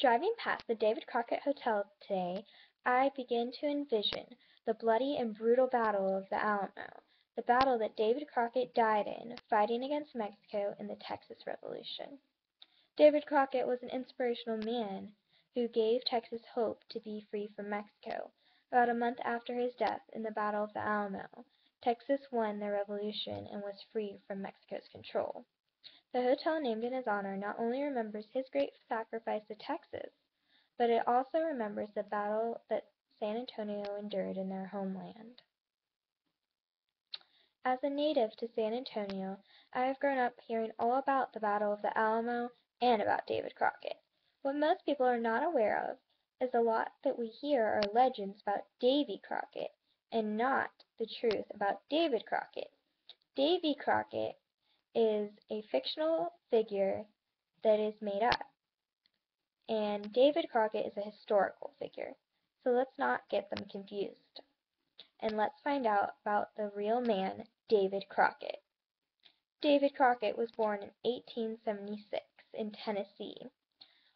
Driving past the David Crockett Hotel today, I begin to envision the bloody and brutal Battle of the Alamo, the battle that David Crockett died in, fighting against Mexico in the Texas Revolution. David Crockett was an inspirational man who gave Texas hope to be free from Mexico. About a month after his death in the Battle of the Alamo, Texas won their revolution and was free from Mexico's control. The hotel named in his honor not only remembers his great sacrifice to Texas, but it also remembers the battle that San Antonio endured in their homeland. As a native to San Antonio, I have grown up hearing all about the Battle of the Alamo and about David Crockett. What most people are not aware of is a lot that we hear are legends about Davy Crockett and not the truth about David Crockett. Davy Crockett is a fictional figure that is made up, and David Crockett is a historical figure. So let's not get them confused, and let's find out about the real man, David Crockett. David Crockett was born in 1876 in Tennessee.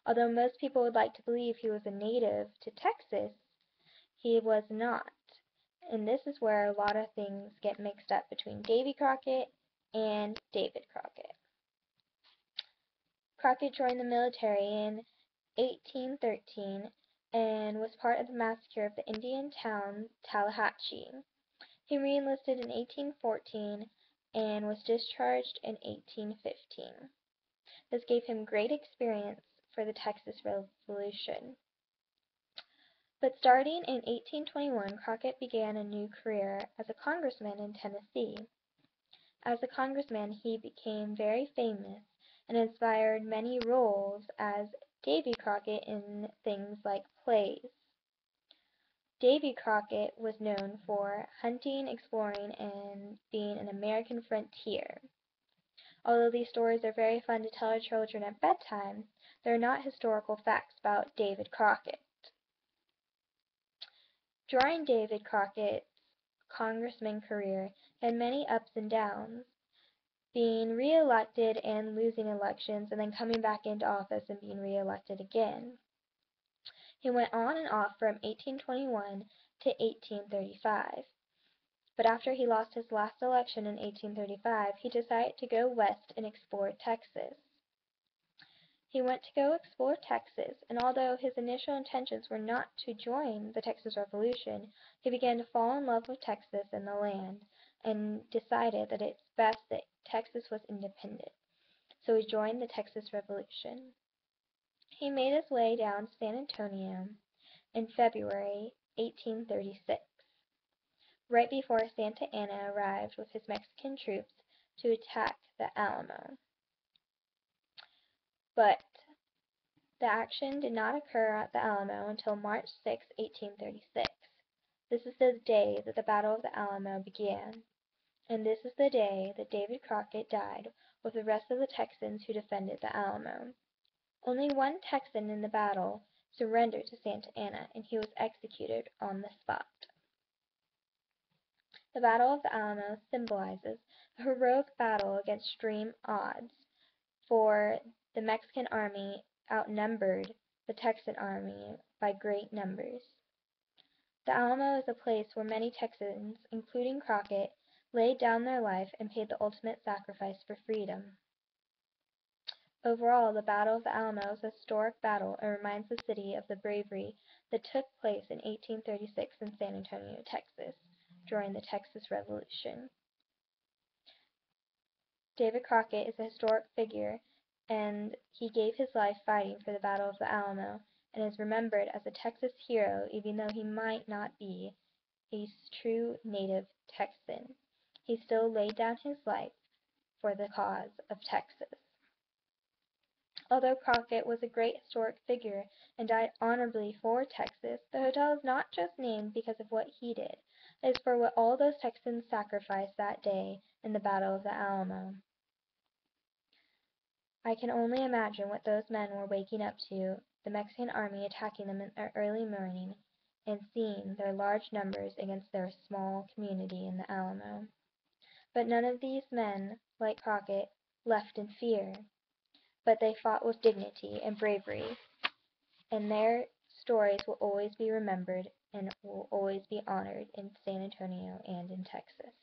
Although most people would like to believe he was a native to Texas, he was not. And this is where a lot of things get mixed up between Davy Crockett and David Crockett. Crockett joined the military in 1813 and was part of the massacre of the Indian town Tallahatchie. He re-enlisted in 1814 and was discharged in 1815. This gave him great experience for the Texas Revolution. But starting in 1821, Crockett began a new career as a congressman in Tennessee. As a congressman, he became very famous and inspired many roles as Davy Crockett in things like plays. Davy Crockett was known for hunting, exploring, and being an American frontier. Although these stories are very fun to tell our children at bedtime, they're not historical facts about David Crockett. During David Crockett's congressman career, he had many ups and downs, being re-elected and losing elections, and then coming back into office and being re-elected again. He went on and off from 1821 to 1835. But after he lost his last election in 1835, he decided to go west and explore Texas. He went to go explore Texas, and although his initial intentions were not to join the Texas Revolution, he began to fall in love with Texas and the land, and decided that it's best that Texas was independent. So he joined the Texas Revolution. He made his way down to San Antonio in February 1836, right before Santa Anna arrived with his Mexican troops to attack the Alamo. But the action did not occur at the Alamo until March 6, 1836. This is the day that the Battle of the Alamo began, and this is the day that David Crockett died with the rest of the Texans who defended the Alamo. Only one Texan in the battle surrendered to Santa Anna, and he was executed on the spot. The Battle of the Alamo symbolizes a heroic battle against extreme odds, for the Mexican army outnumbered the Texan army by great numbers. The Alamo is a place where many Texans, including Crockett, laid down their life and paid the ultimate sacrifice for freedom. Overall, the Battle of the Alamo is a historic battle and reminds the city of the bravery that took place in 1836 in San Antonio, Texas, during the Texas Revolution. David Crockett is a historic figure, and he gave his life fighting for the Battle of the Alamo, and is remembered as a Texas hero even though he might not be a true native Texan. He still laid down his life for the cause of Texas. Although Crockett was a great historic figure and died honorably for Texas, the hotel is not just named because of what he did. It is for what all those Texans sacrificed that day in the Battle of the Alamo. I can only imagine what those men were waking up to, the Mexican army attacking them in the early morning, and seeing their large numbers against their small community in the Alamo. But none of these men, like Crockett, left in fear, but they fought with dignity and bravery. and their stories will always be remembered and will always be honored in San Antonio and in Texas.